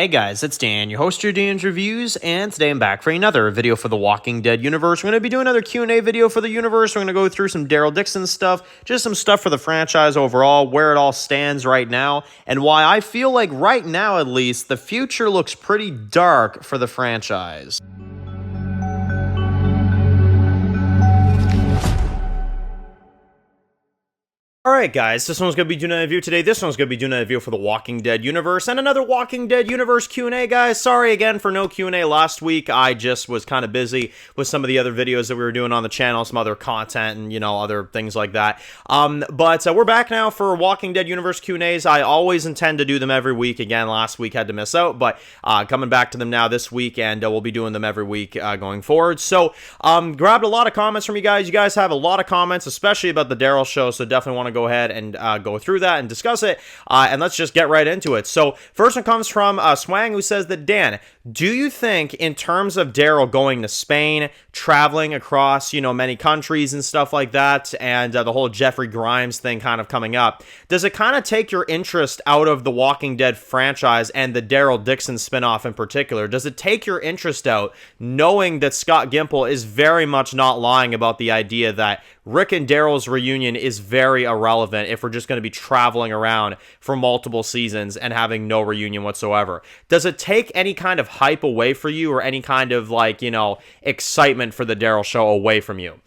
Hey guys, it's Dan, your host of Dan's Reviews, and today I'm back for another video for the Walking Dead universe. We're going to be doing another Q&A video for the universe. We're going to go through some Daryl Dixon stuff, just some stuff for the franchise overall, where it all stands right now, and why I feel like right now at least, the future looks pretty dark for the franchise. Alright guys, this one's going to be doing a review today. This one's going to be doing a review for the Walking Dead universe and another Walking Dead universe Q&A, guys. Sorry again for no Q&A last week. I just was kind of busy with some of the other videos that we were doing on the channel, some other content and, you know, other things like that. But we're back now for Walking Dead universe Q&As. I always intend to do them every week. Again, last week had to miss out, but coming back to them now this week, and we'll be doing them every week going forward. So, grabbed a lot of comments from you guys. You guys have a lot of comments, especially about the Daryl show, so definitely want to go ahead and go through that and discuss it, and let's just get right into it. So first one comes from Swang, who says that, Dan, do you think in terms of Daryl going to Spain, traveling across, you know, many countries and stuff like that, and the whole Jeffrey Grimes thing kind of coming up, does it kind of take your interest out of the Walking Dead franchise and the Daryl Dixon spinoff in particular? Does it take your interest out knowing that Scott Gimple is very much not lying about the idea that Rick and Daryl's reunion is very irrelevant if we're just going to be traveling around for multiple seasons and having no reunion whatsoever? Does it take any kind of hype away for you or any kind of, like, you know, excitement for the Daryl show away from you?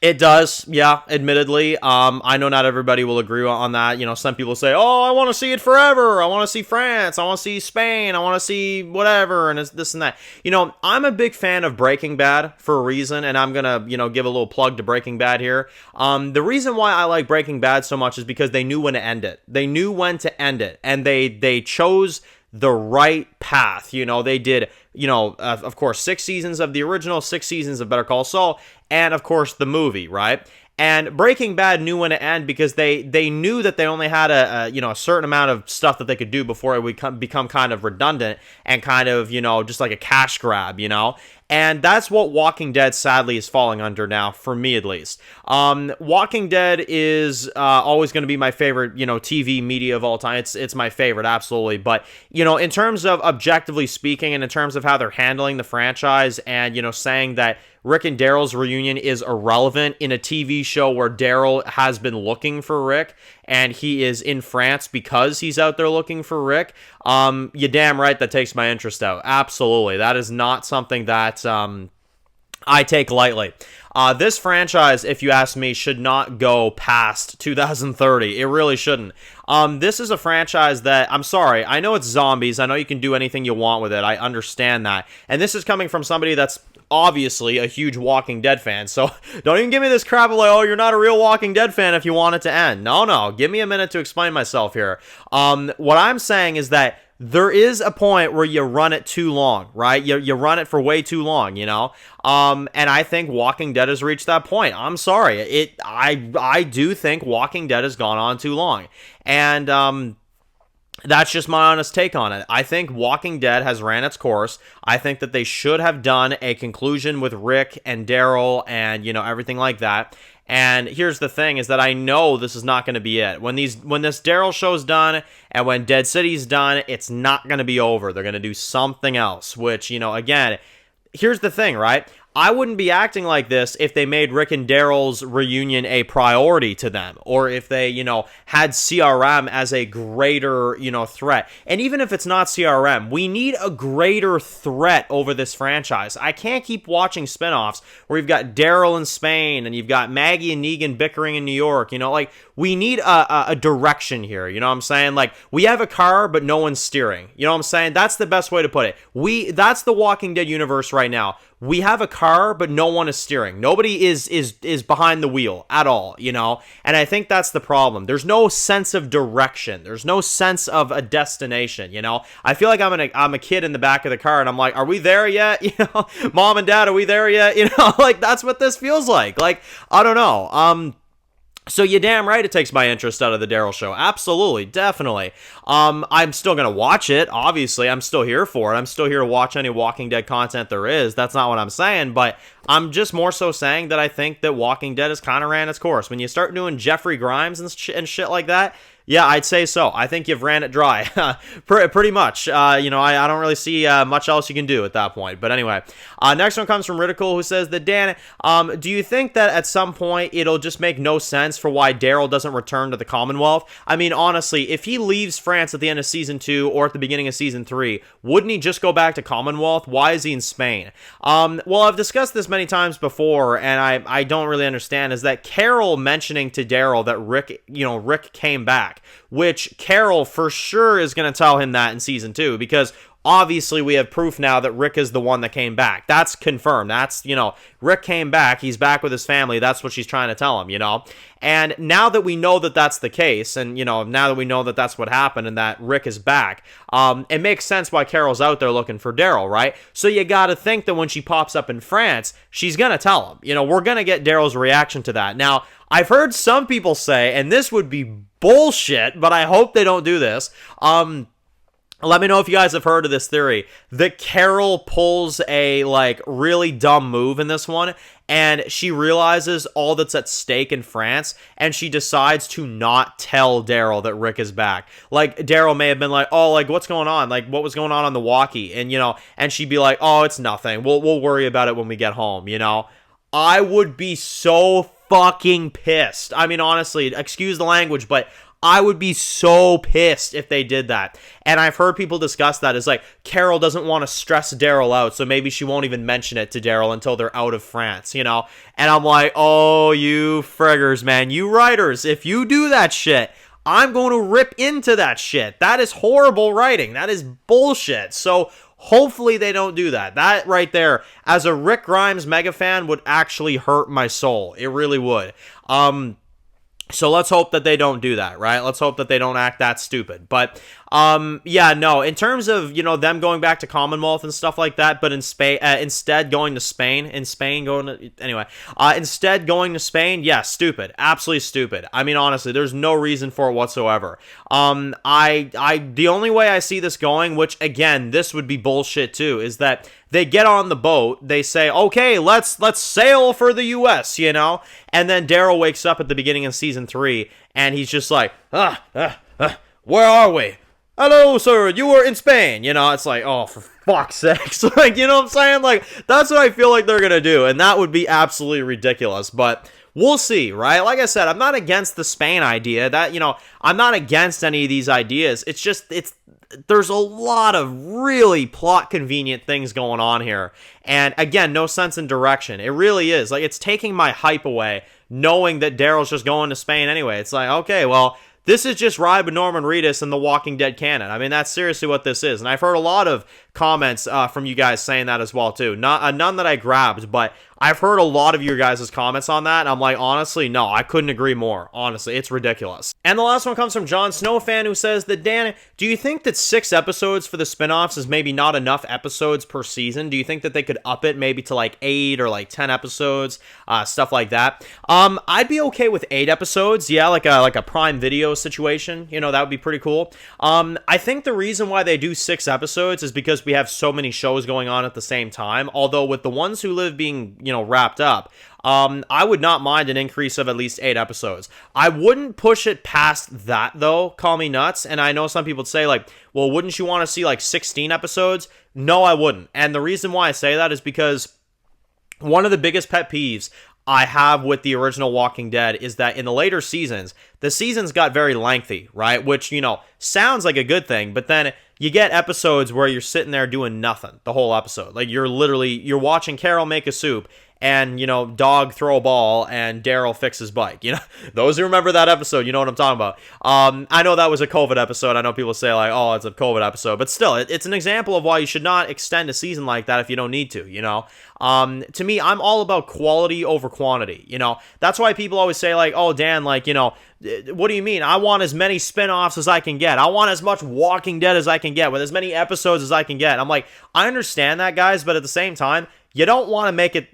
It does, yeah, admittedly. I know not everybody will agree on that. You know, some people say, oh, I want to see it forever. I want to see France. I want to see Spain. I want to see whatever, and it's this and that. You know, I'm a big fan of Breaking Bad for a reason, and I'm going to, you know, give a little plug to Breaking Bad here. The reason why I like Breaking Bad so much is because they knew when to end it. They knew when to end it, and they chose the right path. You know, they did, you know, of course, 6 seasons of the original, 6 seasons of Better Call Saul, and of course the movie, right? And Breaking Bad knew when to end because they knew that they only had a certain amount of stuff that they could do before it would become kind of redundant and kind of, you know, just like a cash grab, you know? And that's what Walking Dead sadly is falling under now, for me at least. Walking Dead is always going to be my favorite, you know, TV media of all time. It's my favorite, absolutely. But, you know, in terms of objectively speaking and in terms of how they're handling the franchise and, you know, saying that Rick and Daryl's reunion is irrelevant in a TV show where Daryl has been looking for Rick and he is in France because he's out there looking for Rick, you're damn right that takes my interest out. Absolutely. That is not something that I take lightly. This franchise, if you ask me, should not go past 2030. It really shouldn't. This is a franchise that, I'm sorry, I know it's zombies. I know you can do anything you want with it. I understand that. And this is coming from somebody that's obviously a huge Walking Dead fan, so don't even give me this crap of like, oh, you're not a real Walking Dead fan if you want it to end. No, give me a minute to explain myself here. What I'm saying is that there is a point where you run it too long, right? You run it for way too long, you know? And I think Walking Dead has reached that point. I'm sorry. I do think Walking Dead has gone on too long. And, that's just my honest take on it. I think Walking Dead has ran its course. I think that they should have done a conclusion with Rick and Daryl and, you know, everything like that. And here's the thing is that I know this is not going to be it. When this Daryl show's done and when Dead City's done, it's not going to be over. They're going to do something else, which, you know, again, here's the thing, right? I wouldn't be acting like this if they made Rick and Daryl's reunion a priority to them, or if they, you know, had CRM as a greater, you know, threat. And even if it's not CRM, we need a greater threat over this franchise. I can't keep watching spinoffs where you've got Daryl in Spain and you've got Maggie and Negan bickering in New York. You know, like, we need a direction here. You know what I'm saying? Like, we have a car, but no one's steering. You know what I'm saying? That's the best way to put it. That's the Walking Dead universe right now. We have a car, but no one is steering. Nobody is behind the wheel at all, you know? And I think that's the problem. There's no sense of direction. There's no sense of a destination, you know? I feel like I'm a kid in the back of the car, and I'm like, are we there yet? You know? Mom and Dad, are we there yet? You know? Like, that's what this feels like. Like, I don't know. So you're damn right it takes my interest out of the Daryl show. Absolutely, definitely. I'm still going to watch it. Obviously, I'm still here for it. I'm still here to watch any Walking Dead content there is. That's not what I'm saying, but I'm just more so saying that I think that Walking Dead has kind of ran its course. When you start doing Jeffrey Grimes and shit like that, Yeah, I'd say so. I think you've ran it dry, pretty much. I don't really see much else you can do at that point. But anyway, next one comes from Ridicule, who says that, Dan, do you think that at some point it'll just make no sense for why Daryl doesn't return to the Commonwealth? I mean, honestly, if he leaves France at the end of Season 2 or at the beginning of Season 3, wouldn't he just go back to Commonwealth? Why is he in Spain? Well, I've discussed this many times before, and I don't really understand, is that Carol mentioning to Daryl that Rick came back, which Carol for sure is going to tell him that in Season 2, because obviously we have proof now that Rick is the one that came back. That's confirmed. That's, Rick came back. He's back with his family. That's what she's trying to tell him, And now that we know that that's the case, and, now that we know that that's what happened and that Rick is back, it makes sense why Carol's out there looking for Daryl, right? So you got to think that when she pops up in France, she's going to tell him. We're going to get Daryl's reaction to that. Now, I've heard some people say, and this would be bullshit, but I hope they don't do this. Let me know if you guys have heard of this theory, that Carol pulls a, really dumb move in this one, and she realizes all that's at stake in France, and she decides to not tell Daryl that Rick is back. Daryl may have been like, oh, what's going on? What was going on the walkie? And, and she'd be like, oh, it's nothing. We'll worry about it when we get home, I would be so fucking pissed. I mean, honestly, excuse the language, but I would be so pissed if they did that. And I've heard people discuss that as Carol doesn't want to stress Daryl out, so maybe she won't even mention it to Daryl until they're out of France, And I'm like, oh, you friggers, man, you writers, if you do that shit, I'm going to rip into that shit. That is horrible writing. That is bullshit. So hopefully they don't do that. That right there, as a Rick Grimes mega fan, would actually hurt my soul. It really would. So let's hope that they don't do that, right? Let's hope that they don't act that stupid. But, in terms of, them going back to Commonwealth and stuff like that, but instead going to Spain, instead going to Spain, yeah, stupid. Absolutely stupid. I mean, honestly, there's no reason for it whatsoever. The only way I see this going, which, again, this would be bullshit too, is that they get on the boat, they say, okay, let's sail for the U.S., And then Daryl wakes up at the beginning of Season 3, and he's just like, where are we? Hello, sir, you were in Spain. It's like, oh, for fuck's sakes. You know what I'm saying? That's what I feel like they're going to do, and that would be absolutely ridiculous, but we'll see, right? Like I said, I'm not against the Spain idea. I'm not against any of these ideas. It's just, there's a lot of really plot convenient things going on here. And again, no sense in direction. It really is. It's taking my hype away, knowing that Daryl's just going to Spain anyway. It's like, okay, well, this is just Ride with Norman Reedus and the Walking Dead canon. I mean, that's seriously what this is. And I've heard a lot of comments from you guys saying that as well, too. None that I grabbed, but I've heard a lot of your guys' comments on that, and I'm like, honestly, no, I couldn't agree more. Honestly, it's ridiculous. And the last one comes from Jon Snow fan, who says that, Dan, do you think that 6 episodes for the spinoffs is maybe not enough episodes per season? Do you think that they could up it maybe to 8 or 10 episodes, stuff like that? I'd be okay with 8 episodes, yeah, like a Prime Video situation. That would be pretty cool. I think the reason why they do 6 episodes is because we have so many shows going on at the same time. Although with The Ones Who Live being wrapped up, I would not mind an increase of at least 8 episodes. I wouldn't push it past that, though. Call me nuts. And I know some people would say, well, wouldn't you want to see 16 episodes? No, I wouldn't. And the reason why I say that is because one of the biggest pet peeves I have with the original Walking Dead is that in the later seasons, the seasons got very lengthy, right? Which, sounds like a good thing, but then you get episodes where you're sitting there doing nothing the whole episode. You're watching Carol make a soup, and, dog throw a ball, and Daryl fix his bike. Those who remember that episode, you know what I'm talking about. I know that was a COVID episode. I know people say, oh, it's a COVID episode. But still, it's an example of why you should not extend a season like that if you don't need to, To me, I'm all about quality over quantity, That's why people always say, oh, Dan, what do you mean? I want as many spin-offs as I can get. I want as much Walking Dead as I can get, with as many episodes as I can get. I'm like, I understand that, guys, but at the same time, you don't want to make it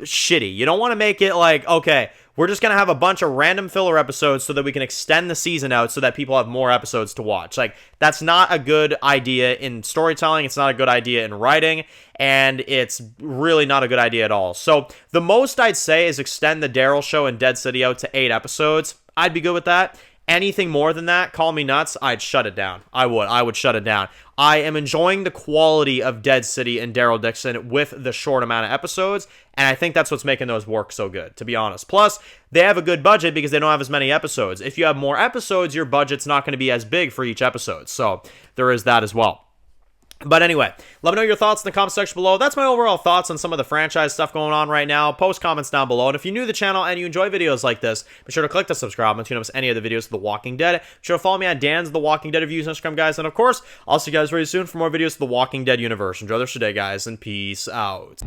shitty. You don't want to make it okay, we're just going to have a bunch of random filler episodes so that we can extend the season out so that people have more episodes to watch. That's not a good idea in storytelling. It's not a good idea in writing, and it's really not a good idea at all. So the most I'd say is extend the Daryl show and Dead City out to 8 episodes. I'd be good with that. Anything more than that, call me nuts, I'd shut it down. I would shut it down. I am enjoying the quality of Dead City and Daryl Dixon with the short amount of episodes, and I think that's what's making those work so good, to be honest. Plus, they have a good budget because they don't have as many episodes. If you have more episodes, your budget's not going to be as big for each episode, so there is that as well. But anyway, let me know your thoughts in the comment section below. That's my overall thoughts on some of the franchise stuff going on right now. Post comments down below. And if you're new to the channel and you enjoy videos like this, be sure to click the subscribe button to miss any of the videos of The Walking Dead. Be sure to follow me on Dan's The Walking Dead reviews on Instagram, guys. And of course, I'll see you guys very soon for more videos of The Walking Dead universe. Enjoy the rest of your day, guys, and peace out.